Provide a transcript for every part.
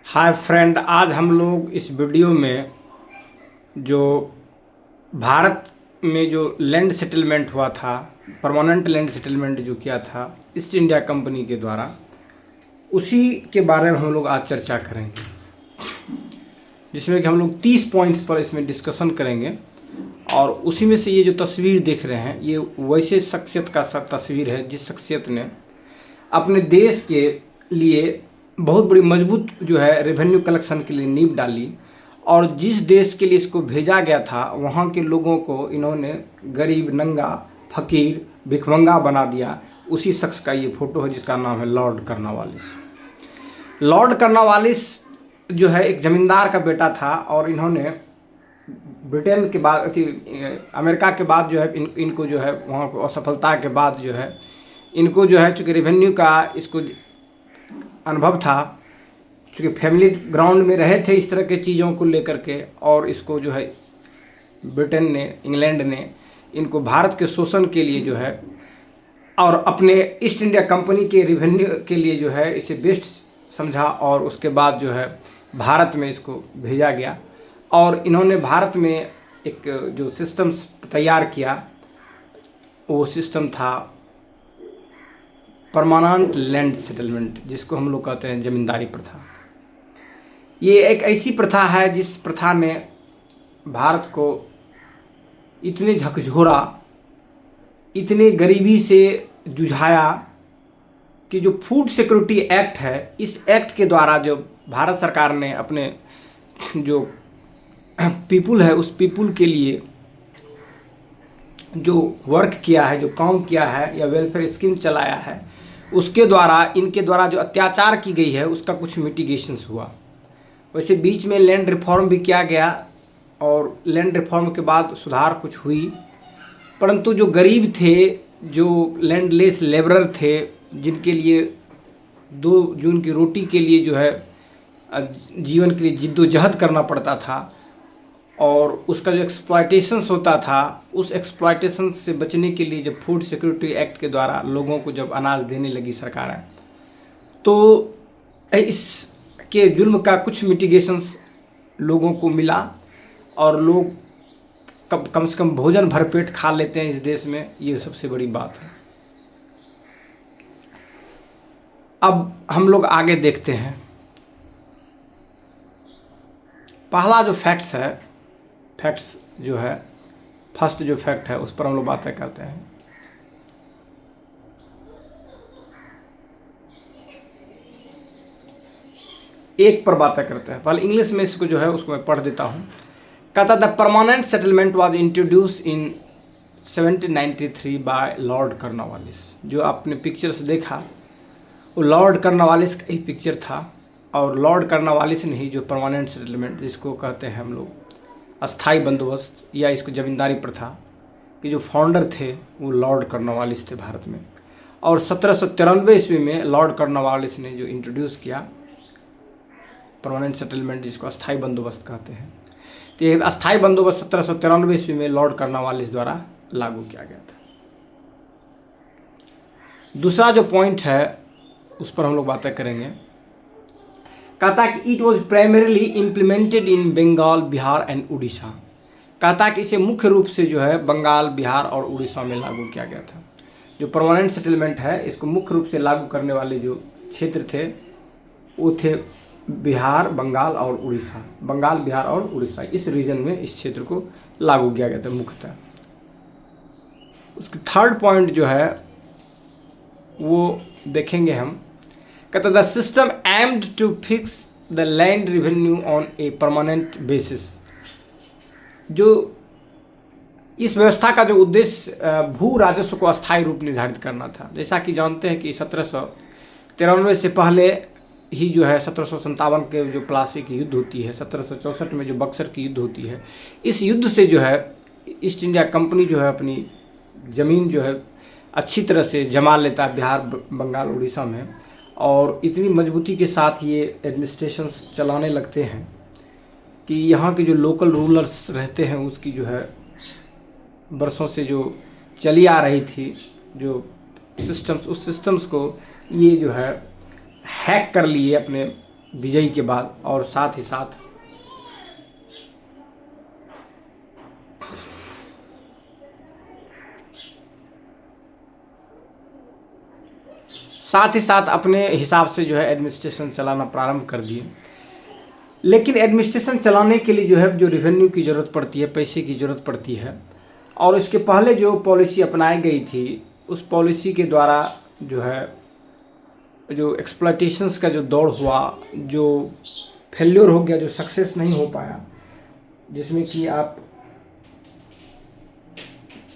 Hi friend, आज हम लोग इस वीडियो में जो भारत में जो लैंड सेटलमेंट हुआ था, परमानेंट लैंड सेटलमेंट जो किया था ईस्ट इंडिया कंपनी के द्वारा, उसी के बारे में हम लोग आज चर्चा करेंगे, जिसमें कि हम लोग 30 पॉइंट्स पर इसमें डिस्कशन करेंगे। और उसी में से ये जो तस्वीर देख रहे हैं, ये वैसे शख्सियत का तस्वीर है जिस शख्सियत ने अपने देश के लिए बहुत बड़ी मजबूत जो है रेवेन्यू कलेक्शन के लिए नींव डाली, और जिस देश के लिए इसको भेजा गया था वहाँ के लोगों को इन्होंने गरीब, नंगा, फकीर, भिखमंगा बना दिया। उसी शख्स का ये फोटो है जिसका नाम है लॉर्ड कर्नवालिस। लॉर्ड कर्नवालिस जो है एक ज़मींदार का बेटा था, और इन्होंने ब्रिटेन के बाद अमेरिका के बाद जो है इनको जो है वहाँ को असफलता के बाद जो है इनको जो है चूँकि रेवेन्यू का इसको अनुभव था, चूँकि फैमिली ग्राउंड में रहे थे इस तरह के चीज़ों को लेकर के, और इसको जो है ब्रिटेन ने, इंग्लैंड ने इनको भारत के शोषण के लिए जो है और अपने ईस्ट इंडिया कंपनी के रेवेन्यू के लिए जो है इसे बेस्ट समझा, और उसके बाद जो है भारत में इसको भेजा गया। और इन्होंने भारत में एक जो सिस्टम तैयार किया, वो सिस्टम था परमानेंट लैंड सेटलमेंट, जिसको हम लोग कहते हैं ज़मींदारी प्रथा। ये एक ऐसी प्रथा है जिस प्रथा ने भारत को इतने झकझोरा, इतने गरीबी से जुझाया कि जो फूड सिक्योरिटी एक्ट है, इस एक्ट के द्वारा जो भारत सरकार ने अपने जो पीपुल है उस पीपुल के लिए जो वर्क किया है, जो काम किया है या वेलफेयर स्कीम चलाया है, उसके द्वारा इनके द्वारा जो अत्याचार की गई है उसका कुछ मिटिगेशंस हुआ। वैसे बीच में लैंड रिफॉर्म भी किया गया, और लैंड रिफॉर्म के बाद सुधार कुछ हुई, परंतु जो गरीब थे, जो लैंडलेस लेबरर थे, जिनके लिए दो जून की रोटी के लिए जो है जीवन के लिए जिद्दोजहद करना पड़ता था, और उसका जो एक्सप्लॉयटेशंस होता था, उस एक्सप्लॉयटेशन से बचने के लिए जब फूड सिक्योरिटी एक्ट के द्वारा लोगों को जब अनाज देने लगी सरकारें, तो इसके जुल्म का कुछ मिटिगेशंस लोगों को मिला, और लोग कम से कम भोजन भरपेट खा लेते हैं इस देश में। ये सबसे बड़ी बात है। अब हम लोग आगे देखते हैं। पहला जो फैक्ट्स जो है, फर्स्ट जो फैक्ट है उस पर हम लोग बातें करते हैं। एक पर बातें करते हैं। पहले इंग्लिश में इसको जो है उसको मैं पढ़ देता हूँ। कहता the permanent settlement was introduced in 1793 by Lord Cornwallis. जो आपने पिक्चर्स देखा वो लॉर्ड कर्नवालिस का ही पिक्चर था, और लॉर्ड कर्नवालिस ने ही जो परमानेंट सेटलमेंट, जिसको कहते हैं हम लोग अस्थाई बंदोबस्त या इसको ज़मींदारी प्रथा के जो फाउंडर थे वो लॉर्ड कर्नवालिस थे भारत में। और 1793 ईस्वी में लॉर्ड कर्नवालिस ने जो इंट्रोड्यूस किया परमानेंट सेटलमेंट, जिसको अस्थाई बंदोबस्त कहते हैं, तो ये अस्थाई बंदोबस्त 1793 ईस्वी में लॉर्ड कर्नवालिस द्वारा लागू किया गया था। दूसरा जो पॉइंट है उस पर हम लोग बातें करेंगे। कहता कि it was primarily implemented in Bengal, Bihar and Orissa. कहता कि इसे मुख्य रूप से जो है बंगाल, बिहार और उड़ीसा में लागू किया गया था। जो परमानेंट सेटलमेंट है इसको मुख्य रूप से लागू करने वाले जो क्षेत्र थे वो थे बिहार, बंगाल और उड़ीसा। बंगाल, बिहार और उड़ीसा, इस रीजन में इस क्षेत्र को लागू किया गया था मुख्यतः। उसके थर्ड पॉइंट जो है वो देखेंगे हम। कहता the system aimed to fix the land revenue on a permanent basis. जो इस व्यवस्था का जो उद्देश्य भू राजस्व को अस्थायी रूप निर्धारित करना था। जैसा कि जानते हैं कि 1793 से पहले ही जो है 1757 के जो प्लासी की युद्ध होती है, 1764 में जो बक्सर की युद्ध होती है, इस युद्ध से जो है ईस्ट इंडिया कंपनी जो है अपनी ज़मीन जो है अच्छी तरह से जमा लेता है बिहार, बंगाल, उड़ीसा में, और इतनी मजबूती के साथ ये एडमिनिस्ट्रेशंस चलाने लगते हैं कि यहाँ के जो लोकल रूलर्स रहते हैं उसकी जो है बरसों से जो चली आ रही थी जो सिस्टम्स, उस सिस्टम्स को ये जो है हैक कर लिए अपने विजयी के बाद, और साथ ही साथ अपने हिसाब से जो है एडमिनिस्ट्रेशन चलाना प्रारंभ कर दिए। लेकिन एडमिनिस्ट्रेशन चलाने के लिए जो है जो रेवेन्यू की ज़रूरत पड़ती है, पैसे की ज़रूरत पड़ती है, और इसके पहले जो पॉलिसी अपनाई गई थी उस पॉलिसी के द्वारा जो है जो एक्सप्लॉयटेशंस का जो दौर हुआ, जो फेल्योर हो गया, जो सक्सेस नहीं हो पाया, जिसमें कि आप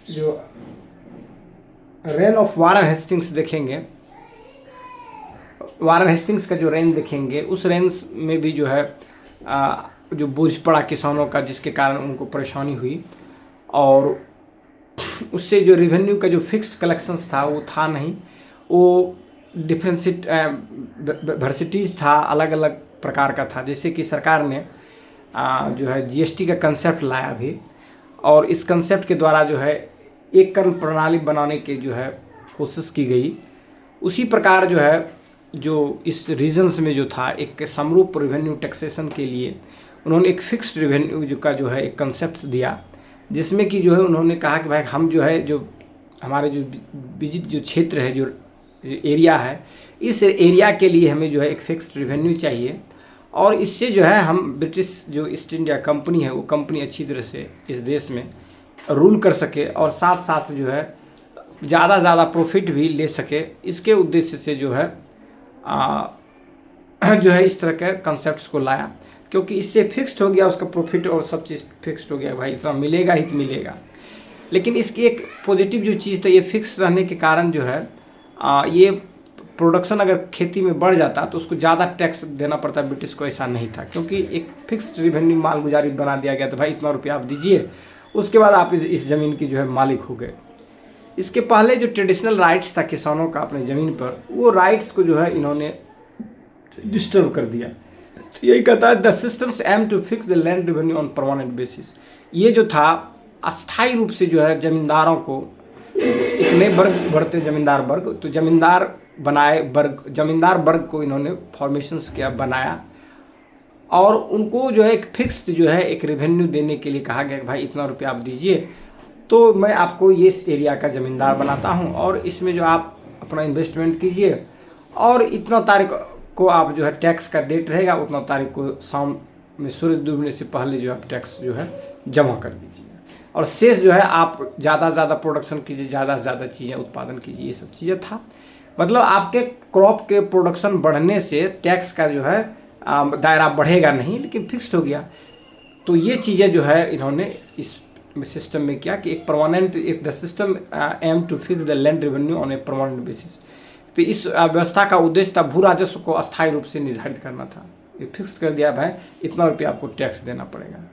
जो रेन ऑफ वारन हेस्टिंग्स देखेंगे, वारन हेस्टिंग्स का जो रेन देखेंगे, उस रेंज में भी जो है जो बोझ पड़ा किसानों का, जिसके कारण उनको परेशानी हुई, और उससे जो रेवेन्यू का जो फिक्स्ड कलेक्शंस था वो था नहीं, वो डिफरेंसिट वर्सिटीज़ था, अलग अलग प्रकार का था। जैसे कि सरकार ने जो है जीएसटी का कंसेप्ट लाया भी, और इस कंसेप्ट के द्वारा जो है एक कर प्रणाली बनाने की जो है कोशिश की गई। उसी प्रकार जो है जो इस रीजन्स में जो था एक समरूप रेवेन्यू टैक्सेशन के लिए उन्होंने एक फिक्स्ड रेवेन्यू का जो है एक कंसेप्ट दिया, जिसमें कि जो है उन्होंने कहा कि भाई हम जो है जो हमारे जो विजिट जो क्षेत्र है, जो एरिया है, इस एरिया के लिए हमें जो है एक फिक्स्ड रेवेन्यू चाहिए, और इससे जो है हम ब्रिटिश जो ईस्ट इंडिया कंपनी है वो कंपनी अच्छी तरह से इस देश में रूल कर सके, और साथ साथ जो है ज़्यादा प्रॉफिट भी ले सके। इसके उद्देश्य से जो है इस तरह के कंसेप्ट्स को लाया, क्योंकि इससे फिक्स्ड हो गया उसका प्रॉफिट और सब चीज़ फिक्स्ड हो गया, भाई इतना मिलेगा ही तो मिलेगा। लेकिन इसकी एक पॉजिटिव जो चीज़ था, ये फिक्स रहने के कारण जो है ये प्रोडक्शन अगर खेती में बढ़ जाता तो उसको ज़्यादा टैक्स देना पड़ता। ब्रिटिश को ऐसा नहीं था, क्योंकि एक फिक्स्ड रेवेन्यू मालगुजारी बना दिया गया, तो भाई इतना रुपया आप दीजिए, उसके बाद आप इस ज़मीन की जो है मालिक हो गए। इसके पहले जो ट्रेडिशनल राइट्स था किसानों का अपने ज़मीन पर, वो राइट्स को जो है इन्होंने डिस्टर्ब कर दिया। तो यही कहता है the systems aim to fix the land revenue on permanent basis. ये जो था अस्थायी रूप से जो है ज़मींदारों को एक नए वर्ग बढ़ते ज़मींदार वर्ग, तो ज़मींदार बनाए वर्ग, ज़मींदार वर्ग को इन्होंने फॉर्मेशंस किया, बनाया, और उनको जो है एक फिक्स्ड जो है एक रेवेन्यू देने के लिए कहा गया कि भाई इतना रुपया आप दीजिए तो मैं आपको ये इस एरिया का ज़मींदार बनाता हूँ, और इसमें जो आप अपना इन्वेस्टमेंट कीजिए, और इतना तारीख को आप जो है टैक्स का डेट रहेगा, उतना तारीख को शाम में सूर्य डूबने से पहले जो आप टैक्स जो है जमा कर दीजिए, और शेष जो है आप ज़्यादा प्रोडक्शन कीजिए, ज़्यादा से ज़्यादा चीज़ें उत्पादन कीजिए। ये सब चीज़ें था, मतलब आपके क्रॉप के प्रोडक्शन बढ़ने से टैक्स का जो है दायरा बढ़ेगा नहीं, लेकिन फिक्स्ड हो गया। तो ये चीज़ें जो है इन्होंने इस सिस्टम में किया कि एक परमानेंट, एक the system aim to fix the land revenue on a permanent basis. तो इस व्यवस्था का उद्देश्य था भू राजस्व को अस्थायी रूप से निर्धारित करना था। ये फिक्स कर दिया भाई इतना रुपया आपको टैक्स देना पड़ेगा।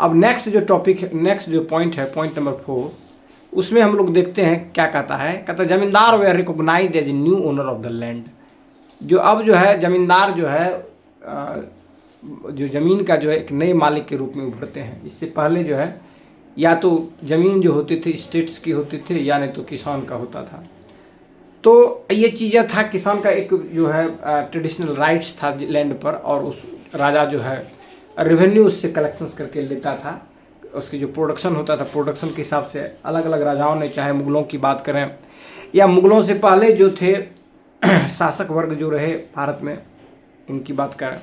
अब नेक्स्ट जो टॉपिक, नेक्स्ट जो पॉइंट है, पॉइंट नंबर 4, उसमें हम लोग देखते हैं क्या कहता है। कहता है zamindar were recognised as a new owner of the land. जो अब जो है जमींदार जो है जो ज़मीन का जो है एक नए मालिक के रूप में उभरते हैं। इससे पहले जो है या तो ज़मीन जो होती थी स्टेट्स की होती थी, या नहीं तो किसान का होता था। तो ये चीज़ें था, किसान का एक जो है ट्रेडिशनल राइट्स था लैंड पर, और उस राजा जो है रेवेन्यू उससे कलेक्शंस करके लेता था। उसकी जो प्रोडक्शन होता था, प्रोडक्शन के हिसाब से अलग अलग राजाओं ने, चाहे मुग़लों की बात करें या मुग़लों से पहले जो थे शासक वर्ग जो रहे भारत में, उनकी बात करें,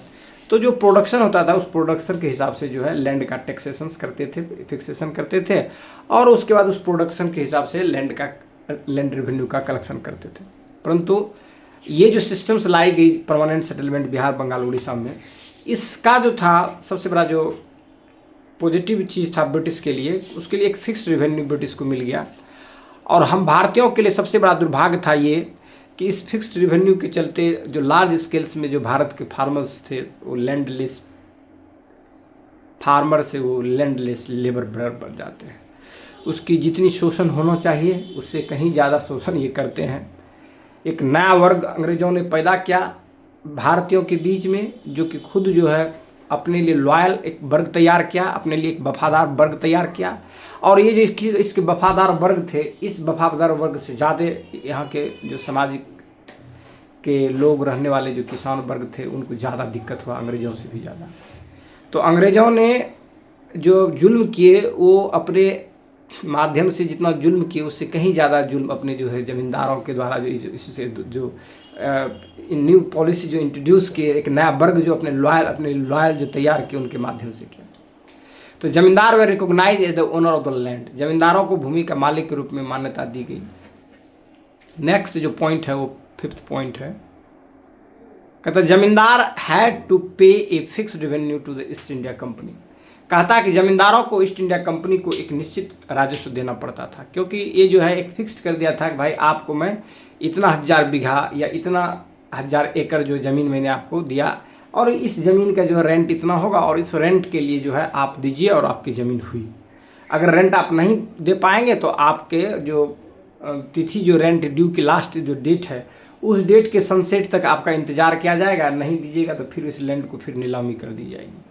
तो जो प्रोडक्शन होता था उस प्रोडक्शन के हिसाब से जो है लैंड का टैक्सेशन करते थे, फिक्सेशन करते थे, और उसके बाद उस प्रोडक्शन के हिसाब से लैंड रेवेन्यू का कलेक्शन करते थे। परंतु ये जो सिस्टम्स लाई गई परमानेंट सेटलमेंट बिहार, बंगाल, उड़ीसा में, इसका जो था सबसे बड़ा जो पॉजिटिव चीज़ था ब्रिटिश के लिए, उसके लिए एक फिक्स्ड रेवेन्यू ब्रिटिश को मिल गया। और हम भारतीयों के लिए सबसे बड़ा दुर्भाग्य था ये कि इस फिक्स्ड रेवेन्यू के चलते जो लार्ज स्केल्स में जो भारत के फार्मर्स थे वो लैंडलेस फार्मर से वो लैंडलेस लेबर बन जाते हैं। उसकी जितनी शोषण होना चाहिए उससे कहीं ज़्यादा शोषण ये करते हैं। एक नया वर्ग अंग्रेज़ों ने पैदा किया भारतीयों के बीच में, जो कि खुद जो है अपने लिए लॉयल एक वर्ग तैयार किया, अपने लिए एक वफादार वर्ग तैयार किया। और ये जो इसके वफादार वर्ग थे, इस वफादार वर्ग से ज़्यादा यहाँ के जो सामाजिक के लोग रहने वाले जो किसान वर्ग थे उनको ज़्यादा दिक्कत हुआ, अंग्रेज़ों से भी ज़्यादा। तो अंग्रेज़ों ने जो जुल्म किए वो अपने माध्यम से जितना जुल्म किए उससे कहीं ज़्यादा जुल्म अपने जो है ज़मींदारों के द्वारा जो इससे जो न्यू पॉलिसी जो इंट्रोड्यूस किए, एक नया वर्ग जो अपने लॉयल जो तैयार किए उनके माध्यम से किया। तो zamindar were recognise as the owner of the land, जमींदारों को भूमि का मालिक के रूप में मान्यता दी गई। नेक्स्ट जो पॉइंट है वो 5th पॉइंट है, कहता जमींदार had to pay a fixed revenue to the East India Company. कहता कि जमींदारों को ईस्ट इंडिया कंपनी को एक निश्चित राजस्व देना पड़ता था, क्योंकि ये जो है एक फिक्स्ड कर दिया था कि भाई आपको मैं इतना 1000 बीघा या इतना 1000 एकड़ जो ज़मीन मैंने आपको दिया और इस ज़मीन का जो है रेंट इतना होगा और इस रेंट के लिए जो है आप दीजिए और आपकी ज़मीन हुई। अगर रेंट आप नहीं दे पाएंगे तो आपके जो तिथि जो रेंट ड्यू की लास्ट जो डेट है उस डेट के सनसेट तक आपका इंतज़ार किया जाएगा, नहीं दीजिएगा तो फिर इस लैंड को फिर नीलामी कर दी जाएगी।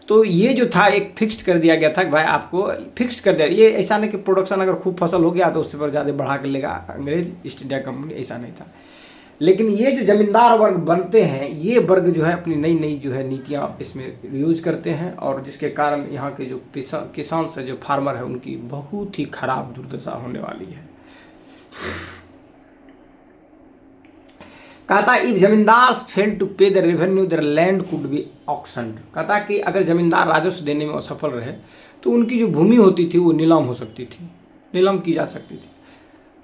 तो ये जो था एक फिक्स्ड कर दिया गया था कि भाई आपको फिक्स्ड कर दिया। ये ऐसा नहीं कि प्रोडक्शन अगर खूब फसल हो गया तो उससे पर ज़्यादा बढ़ा कर लेगा अंग्रेज ईस्ट इंडिया कंपनी, ऐसा नहीं था। लेकिन ये जो जमींदार वर्ग बनते हैं ये वर्ग जो है अपनी नई नई जो है नीतियाँ इसमें यूज करते हैं और जिसके कारण यहाँ के जो किसान से जो फार्मर है उनकी बहुत ही खराब दुर्दशा होने वाली है। कहता if zamindar fail to pay the revenue their land could be auctioned. कहता कि अगर जमींदार राजस्व देने में असफल रहे तो उनकी जो भूमि होती थी वो नीलाम हो सकती थी, नीलाम की जा सकती थी।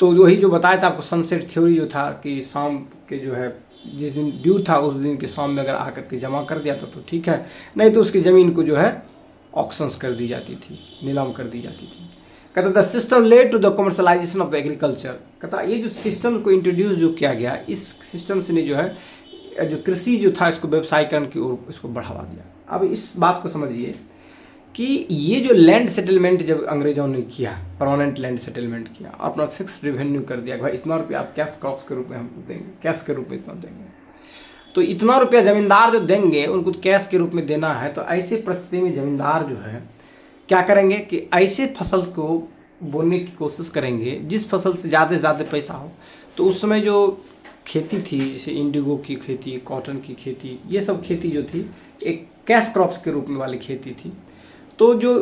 तो वही जो बताया था आपको सनसेट थ्योरी जो था कि शाम के जो है जिस दिन ड्यू था उस दिन के शाम में अगर आकर के जमा कर दिया था तो ठीक है, नहीं तो उसकी ज़मीन को जो है ऑक्शंस कर दी जाती थी, नीलाम कर दी जाती थी। कहता the system led to the commercialization of the agriculture. कहता ये जो सिस्टम को इंट्रोड्यूस जो किया गया इस सिस्टम से ने जो है जो कृषि जो था इसको व्यवसायीकरण की ओर इसको बढ़ावा दिया। अब इस बात को समझिए कि ये जो लैंड सेटलमेंट जब अंग्रेजों ने किया, परमानेंट लैंड सेटलमेंट किया, अपना फिक्स रेवेन्यू कर दिया भाई इतना रुपया आप कैश क्रॉप्स के रूप में हम देंगे, कैश के रूप में इतना देंगे। तो इतना रुपया ज़मींदार जो देंगे उनको कैश के रूप में देना है। तो ऐसे परिस्थिति में ज़मींदार जो है क्या करेंगे कि ऐसे फसल को बोने की कोशिश करेंगे जिस फसल से ज़्यादा पैसा हो। तो उस समय जो खेती थी जैसे इंडिगो की खेती, कॉटन की खेती, ये सब खेती जो थी एक कैश क्रॉप्स के रूप में वाली खेती थी। तो जो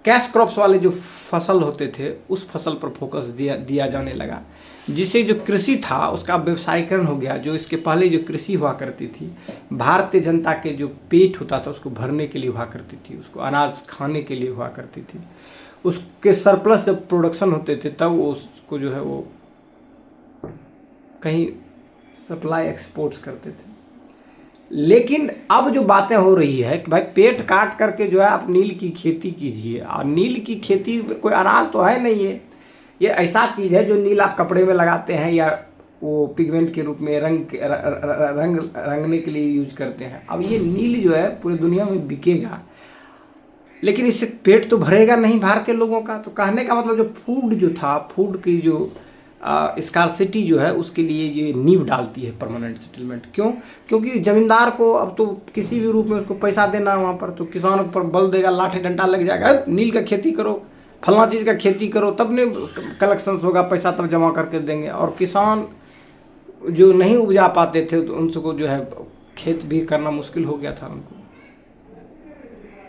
कैश क्रॉप्स वाले जो फसल होते थे उस फसल पर फोकस दिया जाने लगा, जिससे जो कृषि था उसका व्यवसायीकरण हो गया। जो इसके पहले जो कृषि हुआ करती थी भारतीय जनता के जो पेट होता था उसको भरने के लिए हुआ करती थी, उसको अनाज खाने के लिए हुआ करती थी। उसके सरप्लस जब प्रोडक्शन होते थे तब वो उसको जो है वो कहीं सप्लाई एक्सपोर्ट्स करते थे। लेकिन अब जो बातें हो रही है कि भाई पेट काट करके जो है आप नील की खेती कीजिए, और नील की खेती कोई अनाज तो है नहीं है, ये ऐसा चीज़ है जो नील आप कपड़े में लगाते हैं या वो पिगमेंट के रूप में रंगने के लिए यूज करते हैं। अब ये नील जो है पूरी दुनिया में बिकेगा लेकिन इससे पेट तो भरेगा नहीं भारतीय लोगों का। तो कहने का मतलब जो फूड जो था, फूड की जो स्कार्सिटी जो है उसके लिए ये नींव डालती है परमानेंट सेटलमेंट। क्यों? क्योंकि ज़मींदार को अब तो किसी भी रूप में उसको पैसा देना है वहाँ पर, तो किसानों पर बल देगा, लाठी डंडा लग जाएगा, नील का खेती करो, फलना चीज़ का खेती करो, तब ने कलेक्शंस होगा, पैसा तब जमा करके देंगे। और किसान जो नहीं उपजा पाते थे तो उनको जो है खेत भी करना मुश्किल हो गया था उनको।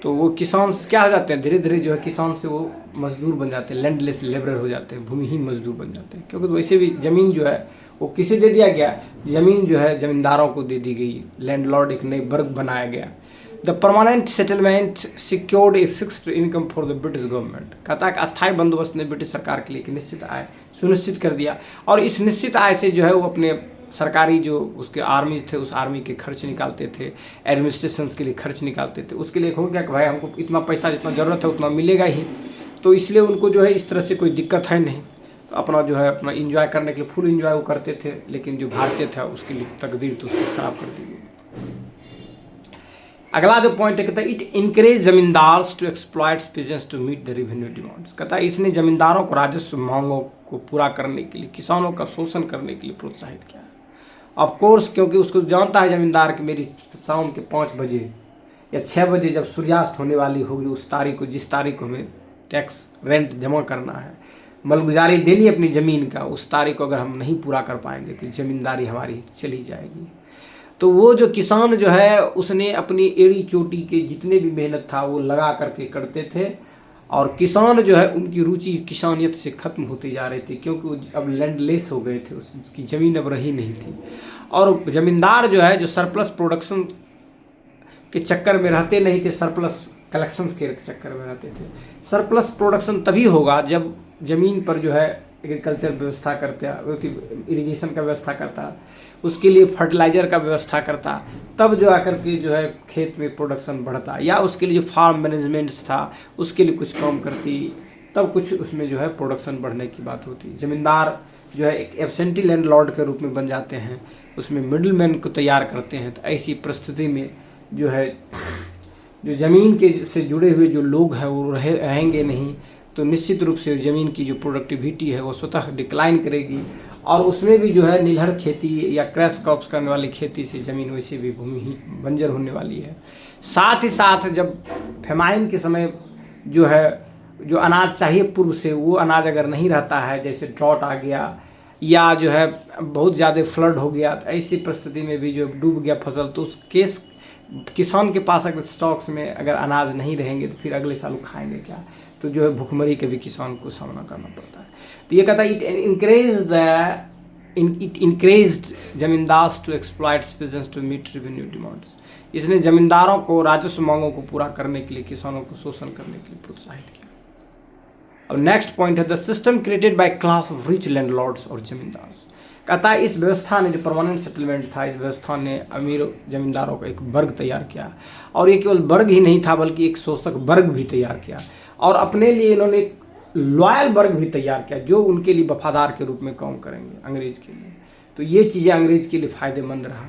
तो वो किसान क्या हो जाते हैं, धीरे धीरे जो है किसान से वो मजदूर बन जाते हैं, लैंडलेस लेबरर हो जाते हैं, भूमिहीन मजदूर बन जाते हैं। क्योंकि तो वैसे भी ज़मीन जो है वो किसे दे दिया गया, ज़मीन जो है ज़मींदारों को दे दी गई, लैंडलॉर्ड एक नई वर्ग बनाया गया। The permanent settlement secured a fixed income for the British government. कहता है कि अस्थायी बंदोबस्त ने ब्रिटिश सरकार के लिए एक निश्चित आय सुनिश्चित कर दिया, और इस निश्चित आय से जो है वो अपने सरकारी जो उसके आर्मी थे उस आर्मी के खर्च निकालते थे, एडमिनिस्ट्रेशन के लिए खर्च निकालते थे। उसके लिए हो गया कि भाई हमको इतना पैसा जितना ज़रूरत है उतना मिलेगा ही, तो इसलिए उनको जो है इस तरह से कोई दिक्कत है नहीं, तो अपना जो है अपना इंजॉय करने के लिए फुल इंजॉय वो करते थे। लेकिन जो भारतीय था उसके लिए तकदीर तो उसको खराब कर दी गई। अगला जो पॉइंट है कहता है it encourage zamindars to exploit peasants to meet the revenue demands. कहता है इसने जमींदारों को राजस्व मांगों को पूरा करने के लिए, किसानों का शोषण करने के लिए प्रोत्साहित किया। ऑफ कोर्स क्योंकि उसको जानता है जमींदार कि मेरी शाम के 5 बजे या 6 बजे जब सूर्यास्त होने वाली होगी उस तारीख को, जिस तारीख को हमें टैक्स रेंट जमा करना है, मलगुजारी देनी अपनी ज़मीन का, उस तारीख को अगर हम नहीं पूरा कर पाएंगे तो ज़मींदारी हमारी चली जाएगी। तो वो जो किसान जो है उसने अपनी एड़ी चोटी के जितने भी मेहनत था वो लगा करके करते थे, और किसान जो है उनकी रुचि किसानियत से ख़त्म होती जा रही थी, क्योंकि वो अब लैंडलेस हो गए थे, उसकी ज़मीन अब रही नहीं थी। और ज़मींदार जो है जो सरप्लस प्रोडक्शन के चक्कर में रहते नहीं थे, सरप्लस कलेक्शंस के चक्कर में रहते थे। सरप्लस प्रोडक्शन तभी होगा जब ज़मीन पर जो है एग्रीकल्चर व्यवस्था करता, इरिगेशन का व्यवस्था करता, उसके लिए फर्टिलाइज़र का व्यवस्था करता, तब जो आकर के जो है खेत में प्रोडक्शन बढ़ता, या उसके लिए जो फार्म मैनेजमेंट्स था उसके लिए कुछ काम करती, तब कुछ उसमें जो है प्रोडक्शन बढ़ने की बात होती। ज़मींदार जो है एक एब्सेंटी लैंड लॉर्ड के रूप में बन जाते हैं, उसमें मिडिल मैन को तैयार करते हैं। तो ऐसी परिस्थिति में जो है जो ज़मीन के से जुड़े हुए जो लोग हैं वो रहेंगे नहीं, तो निश्चित रूप से ज़मीन की जो प्रोडक्टिविटी है वो स्वतः डिक्लाइन करेगी, और उसमें भी जो है नीलहर खेती या क्रैश क्रॉप्स करने वाली खेती से ज़मीन वैसे भी भूमिहीन बंजर होने वाली है। साथ ही साथ जब फेमाइन के समय जो है जो अनाज चाहिए पूर्व से, वो अनाज अगर नहीं रहता है, जैसे ड्रॉट आ गया या जो है बहुत ज़्यादा फ्लड हो गया, तो ऐसी परिस्थिति में भी जो डूब गया फसल, तो उस केस किसान के पास अगर स्टॉक्स में अगर अनाज नहीं रहेंगे तो फिर अगले साल खाएंगे क्या, तो जो है भूखमरी का भी किसान को सामना करना पड़ता है। तो ये कहता है it increased zamindars to exploit peasants to meet revenue demands. इसने जमींदारों को राजस्व मांगों को पूरा करने के लिए किसानों को शोषण करने के लिए प्रोत्साहित किया। अब नेक्स्ट पॉइंट है the system created by class of rich landlords और जमींदार्स। कहता है इस व्यवस्था ने जो परमानेंट सेटलमेंट था, इस व्यवस्था ने अमीर जमींदारों का एक वर्ग तैयार किया, और ये केवल वर्ग ही नहीं था बल्कि एक शोषक वर्ग भी तैयार किया, और अपने लिए इन्होंने एक लॉयल वर्ग भी तैयार किया जो उनके लिए वफादार के रूप में काम करेंगे अंग्रेज के लिए। तो ये चीज़ें अंग्रेज के लिए फ़ायदेमंद रहा,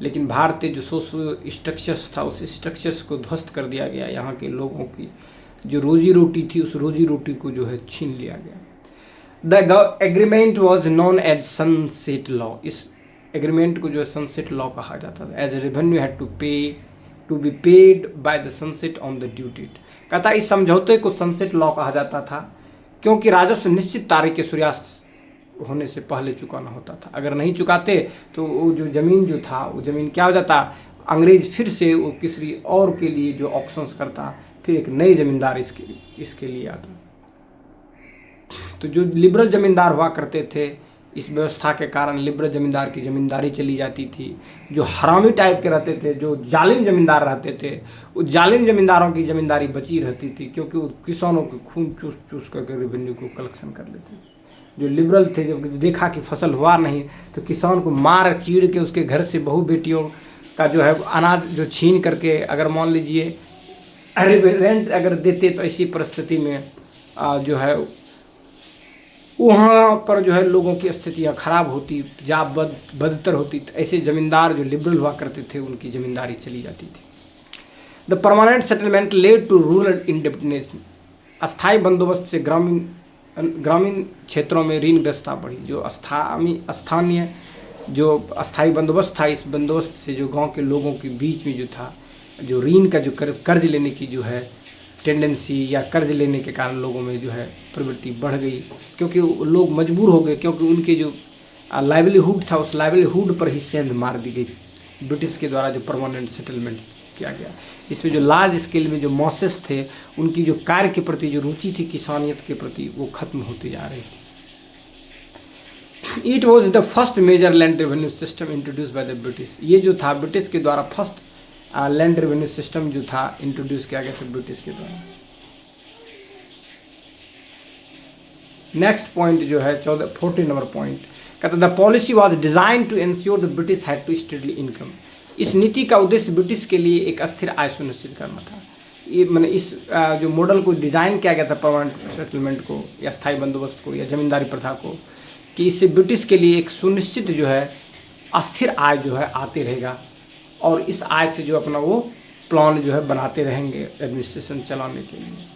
लेकिन भारतीय जो सोशल स्ट्रक्चर्स था उस स्ट्रक्चर्स को ध्वस्त कर दिया गया। यहाँ के लोगों की जो रोजी रोटी थी उस रोजी रोटी को जो है छीन लिया गया। The agreement was known as sunset law. इस एग्रीमेंट को जो है सनसेट लॉ कहा जाता था। As revenue had to be paid by the sunset on the duty. कहता इस समझौते को सनसेट लॉ कहा जाता था क्योंकि राजस्व निश्चित तारीख के सूर्यास्त होने से पहले चुकाना होता था। अगर नहीं चुकाते तो वो जो ज़मीन जो था वो ज़मीन क्या हो जाता, अंग्रेज फिर से वो किसी और के लिए जो ऑक्शंस करता, फिर एक नए ज़मींदार इसके लिए आता। तो जो लिबरल ज़मींदार हुआ करते थे, इस व्यवस्था के कारण लिबरल ज़मींदार की ज़मींदारी चली जाती थी। जो हरामी टाइप के रहते थे, जो जालिम ज़मींदार रहते थे, वो जालिम ज़मींदारों की ज़मींदारी बची रहती थी क्योंकि वो किसानों के खून चूस चूस करके रेवेन्यू को कलेक्शन कर लेते थे। जो लिबरल थे, जब देखा कि फसल हुआ नहीं तो किसान को मार चीड़ के उसके घर से बहू बेटियों का जो है अनाज जो छीन करके अगर मान लीजिए रेंट अगर देते, तो ऐसी परिस्थिति में जो है वहाँ पर जो है लोगों की स्थितियाँ खराब होती, जा बदतर होती। तो ऐसे ज़मींदार जो लिबरल हुआ करते थे उनकी ज़मींदारी चली जाती थी। The permanent settlement led to rural independence. अस्थायी बंदोबस्त से ग्रामीण क्षेत्रों में ऋणग्रस्तता बढ़ी। जो स्थानीय जो अस्थायी बंदोबस्त था, इस बंदोबस्त से जो गांव के लोगों के बीच में जो था, जो ऋण का जो कर्ज लेने की जो है टेंडेंसी या कर्ज लेने के कारण लोगों में जो है प्रवृत्ति बढ़ गई, क्योंकि लोग मजबूर हो गए, क्योंकि उनके जो लाइवलीहुड था उस लाइवलीहुड पर ही सेंध मार दी गई ब्रिटिश के द्वारा जो परमानेंट सेटलमेंट किया गया। इसमें जो लार्ज स्केल में जो मॉसेस थे, उनकी जो कार्य के प्रति जो रुचि थी किसानियत के प्रति, वो खत्म होती जा रही थी। It was the first major land revenue system introduce by the British. ये जो था ब्रिटिश के द्वारा फर्स्ट लैंड रेवेन्यू सिस्टम जो था इंट्रोड्यूस किया गया था ब्रिटिश के द्वारा। नेक्स्ट पॉइंट जो है 14 नंबर पॉइंट कहता the policy was design to ensure the British had to stable income. इस नीति का उद्देश्य ब्रिटिश के लिए एक अस्थिर आय सुनिश्चित करना था। ये मैंने इस जो मॉडल को डिज़ाइन किया गया था परमानेंट सेटलमेंट को या स्थायी बंदोबस्त को या जमींदारी प्रथा को, कि इससे ब्रिटिश के लिए एक सुनिश्चित जो है अस्थिर आय जो है आती रहेगा, और इस आय से जो अपना वो प्लान जो है बनाते रहेंगे एडमिनिस्ट्रेशन चलाने के लिए।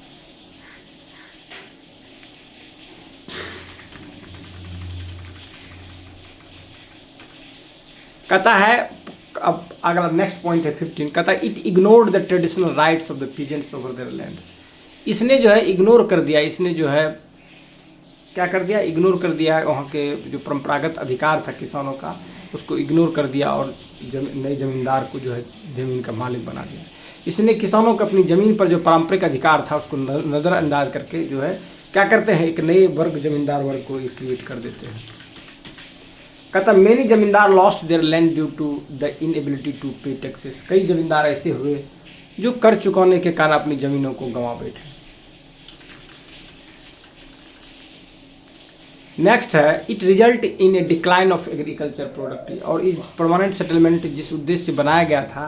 कहता है अब अगला नेक्स्ट पॉइंट है 15। कहता है it ignored the traditional rights of the peasants over there land. इसने जो है इग्नोर कर दिया, इसने जो है क्या कर दिया, इग्नोर कर दिया है। वहाँ के जो परंपरागत अधिकार था किसानों का उसको इग्नोर कर दिया और नए ज़मींदार को जो है ज़मीन का मालिक बना दिया। इसने किसानों को अपनी ज़मीन पर जो पारंपरिक अधिकार था उसको नज़रअंदाज करके जो है क्या करते हैं, एक नए वर्ग ज़मींदार वर्ग को क्रिएट कर देते हैं। कहता many zamindar lost their land due to the inability to pay taxes. कई ज़मींदार ऐसे हुए जो कर चुकाने के कारण अपनी ज़मीनों को गंवा बैठे। नेक्स्ट है it result in A decline of agriculture productivity. और इस परमानेंट सेटलमेंट जिस उद्देश्य से बनाया गया था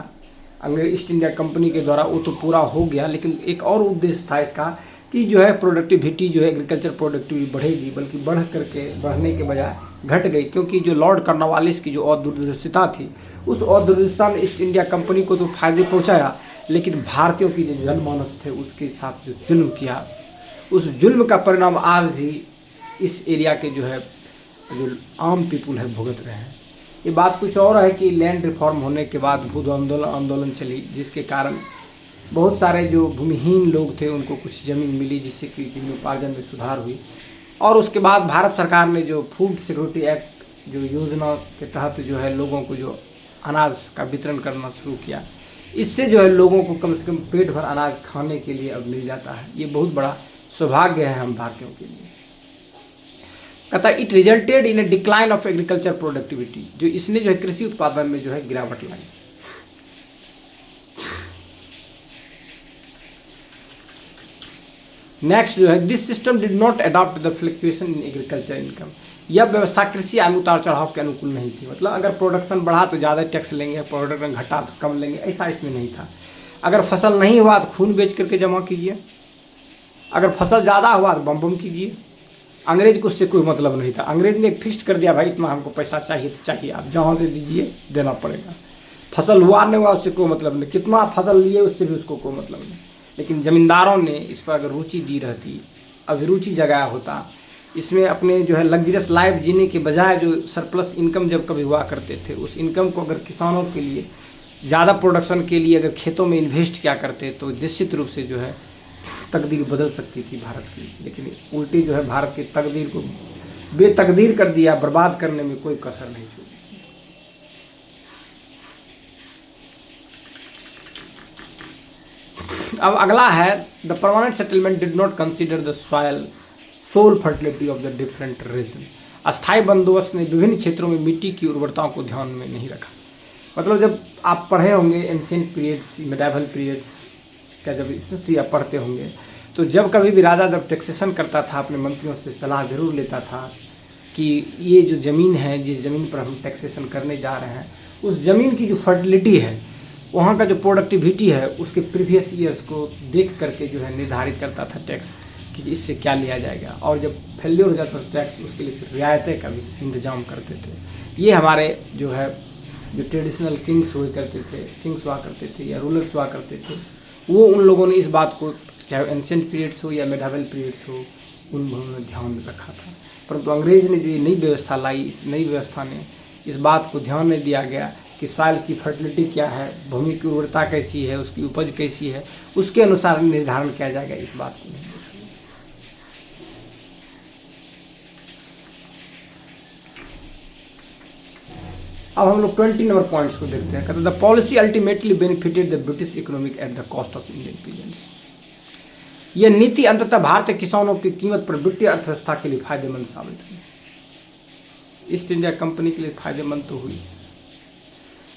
अंग्रेज ईस्ट इंडिया कंपनी के द्वारा वो तो पूरा हो गया, लेकिन एक और उद्देश्य था इसका कि जो है प्रोडक्टिविटी जो है एग्रीकल्चर प्रोडक्टिविटी बढ़ेगी, बल्कि बढ़ने के बजाय घट गई। क्योंकि जो लॉर्ड कॉर्नवालिस की जो अदूरदर्शिता थी उस अदूरदर्शिता ने ईस्ट इंडिया कंपनी को तो फायदे पहुंचाया, लेकिन भारतीयों की जो जनमानस थे उसके साथ जो जुल्म किया उस जुल्म का परिणाम आज भी इस एरिया के जो है जो आम पीपुल है भुगत रहे हैं। ये बात कुछ और है कि लैंड रिफॉर्म होने के बाद भू आंदोलन चली, जिसके कारण बहुत सारे जो भूमिहीन लोग थे उनको कुछ ज़मीन मिली, जिससे कि जीवनोपार्जन में सुधार हुई। और उसके बाद भारत सरकार ने जो फूड सिक्योरिटी एक्ट जो योजना के तहत जो है लोगों को जो अनाज का वितरण करना शुरू किया, इससे जो है लोगों को कम से कम पेट भर अनाज खाने के लिए अब मिल जाता है। ये बहुत बड़ा सौभाग्य है हम भारतीयों के लिए। कहता it resulted in A decline of agriculture productivity. जो इसने जो है कृषि उत्पादन में जो है गिरावट लाई। नेक्स्ट जो है this system did not adopt the fluctuation in agriculture income. यह व्यवस्था कृषि आय में उतार चढ़ाव के अनुकूल नहीं थी। मतलब अगर प्रोडक्शन बढ़ा तो ज़्यादा टैक्स लेंगे, प्रोडक्शन घटा तो कम लेंगे, ऐसा इसमें नहीं था। अगर फसल नहीं हुआ तो खून बेच करके जमा कीजिए, अगर फसल ज़्यादा हुआ तो बम कीजिए। अंग्रेज को उससे कोई मतलब नहीं था। अंग्रेज ने फिक्स कर दिया भाई इतना हमको पैसा चाहिए तो चाहिए, आप जहाँ से दीजिए देना पड़ेगा। फसल हुआ नहीं हुआ उससे कोई मतलब नहीं, कितना फसल लिए उससे भी उसको कोई मतलब नहीं। लेकिन ज़मींदारों ने इस पर अगर रुचि दी रहती, अभिरुचि जगाया होता, इसमें अपने जो है लग्जरियस लाइफ जीने के बजाय जो सरप्लस इनकम जब कभी हुआ करते थे उस इनकम को अगर किसानों के लिए ज़्यादा प्रोडक्शन के लिए अगर खेतों में इन्वेस्ट किया करते तो निश्चित रूप से जो है तकदीर बदल सकती थी भारत की। लेकिन उल्टी जो है भारत की तकदीर को बेतकदीर कर दिया, बर्बाद करने में कोई कसर नहीं छोड़ी। अब अगला है the permanent settlement did not consider the soil sole fertility of the different region. अस्थायी बंदोबस्त ने विभिन्न क्षेत्रों में मिट्टी की उर्वरताओं को ध्यान में नहीं रखा। मतलब जब आप पढ़े होंगे एंशिएंट पीरियड्स, मेडाइवल पीरियड्स का जब हिस्ट्री आप पढ़ते होंगे तो जब कभी भी राजा जब टैक्सेशन करता था अपने मंत्रियों से सलाह जरूर लेता था कि ये जो ज़मीन है जिस ज़मीन पर हम टैक्सेशन करने जा रहे हैं उस ज़मीन की जो फर्टिलिटी है, वहाँ का जो प्रोडक्टिविटी है उसके प्रीवियस ईयर्स को देख करके जो है निर्धारित करता था टैक्स कि इससे क्या लिया जाएगा। और जब फेल्योर हो जाता था टैक्स उसके लिए फिर रियायतें का भी इंतजाम करते थे। ये हमारे जो है जो ट्रेडिशनल किंग्स हुआ करते थे या रूलर्स हुआ करते थे, वो उन लोगों ने इस बात को चाहे एंशिएंट पीरियड्स हो या मेडाइवल पीरियड्स हो उन्होंने ध्यान में रखा था। परंतु अंग्रेज ने जो ये नई व्यवस्था लाई, इस नई व्यवस्था ने इस बात को ध्यान में दिया गया कि सॉइल की फर्टिलिटी क्या है, भूमि की उर्वरता कैसी है, उसकी उपज कैसी है, उसके अनुसार निर्धारण किया जाएगा, इस बात को नहीं। अब हम लोग 20 नंबर पॉइंट्स को देखते हैं। कहते the policy ultimately benefited the British economic at the cost of Indian peasants. यह नीति अंततः भारतीय किसानों की कीमत पर ब्रिटिश अर्थव्यवस्था के लिए फायदेमंद साबित हुई। ईस्ट इंडिया कंपनी के लिए फायदेमंद तो हुई,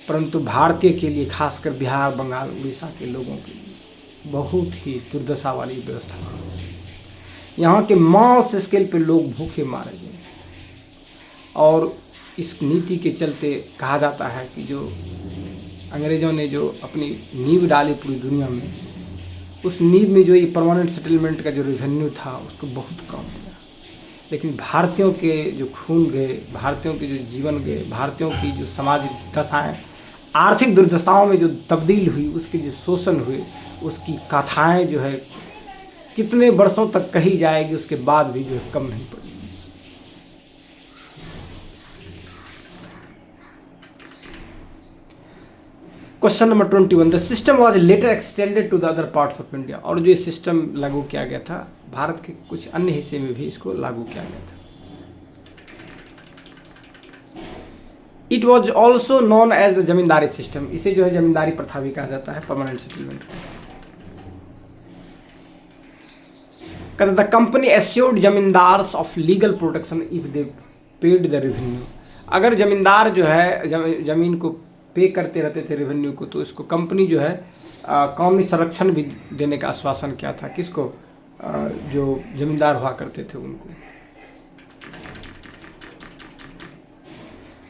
परंतु भारतीय के लिए खासकर बिहार, बंगाल, उड़ीसा के लोगों के लिए बहुत ही दुर्दशा वाली व्यवस्था थी। यहाँ के मास स्केल पर लोग भूखे मारे गए और इस नीति के चलते कहा जाता है कि जो अंग्रेज़ों ने जो अपनी नींव डाली पूरी दुनिया में, उस नींव में जो ये परमानेंट सेटलमेंट का जो रेवेन्यू था उसको बहुत कम दिया। लेकिन भारतीयों के जो खून गए, भारतीयों के जो जीवन गए, भारतीयों की जो सामाजिक दशाएं, आर्थिक दुर्दशाओं में जो तब्दील हुई, उसके जो शोषण हुए, उसकी कथाएं जो है कितने वर्षों तक कही जाएगी, उसके बाद भी जो है कम नहीं पड़ी। Question number 21 the system was later extended to the other parts of India. और जो सिस्टम लागू किया गया था भारत के कुछ अन्य हिस्से में भी इसको लागू किया गया था। It was also known as the zamindari system, इसे जो है जमींदारी प्रथा भी कहा जाता है, परमानेंट सेटलमेंट। कहते the company assured zamindars of legal protection if they paid the revenue. अगर जमींदार जो है जमीन को पे करते रहते थे रेवेन्यू को, तो इसको कंपनी जो है कानूनी संरक्षण भी देने का आश्वासन किया था। किसको? जो जमींदार हुआ करते थे उनको।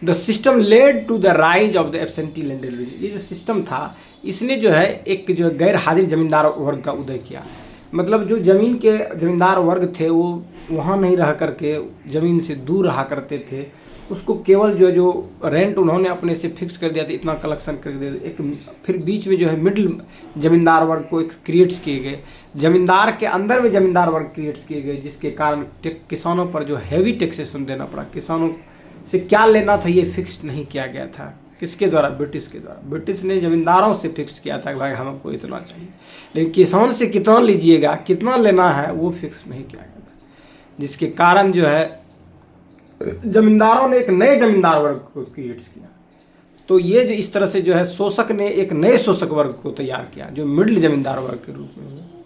The system led to the rise of the absentee land division. ये जो सिस्टम था इसने जो है एक जो गैर हाजिर जमींदार वर्ग का उदय किया। मतलब जो जमीन के जमींदार वर्ग थे वो वहाँ नहीं रह करके जमीन से दूर रहा करते थे, उसको केवल जो रेंट उन्होंने अपने से फिक्स कर दिया था, इतना कलेक्शन कर दिया। एक फिर बीच में जो है मिडिल जमींदार वर्ग को एक क्रिएट्स किए गए, जमींदार के अंदर में जमींदार वर्ग क्रिएट्स किए गए, जिसके कारण किसानों पर जो हैवी टैक्सेशन देना पड़ा। किसानों से क्या लेना था ये फिक्स नहीं किया गया था। किसके द्वारा? ब्रिटिश के द्वारा। ब्रिटिश ने जमींदारों से फिक्स किया था कि भाई हमको इतना चाहिए, लेकिन किसान से कितना लीजिएगा, कितना लेना है, वो फिक्स नहीं किया गया था, जिसके कारण जो है जमींदारों ने एक नए जमींदार वर्ग को क्रिएट किया। तो ये जो इस तरह से जो है शोषक ने एक नए शोषक वर्ग को तैयार किया, जो मिडिल जमींदार वर्ग के रूप में हुआ।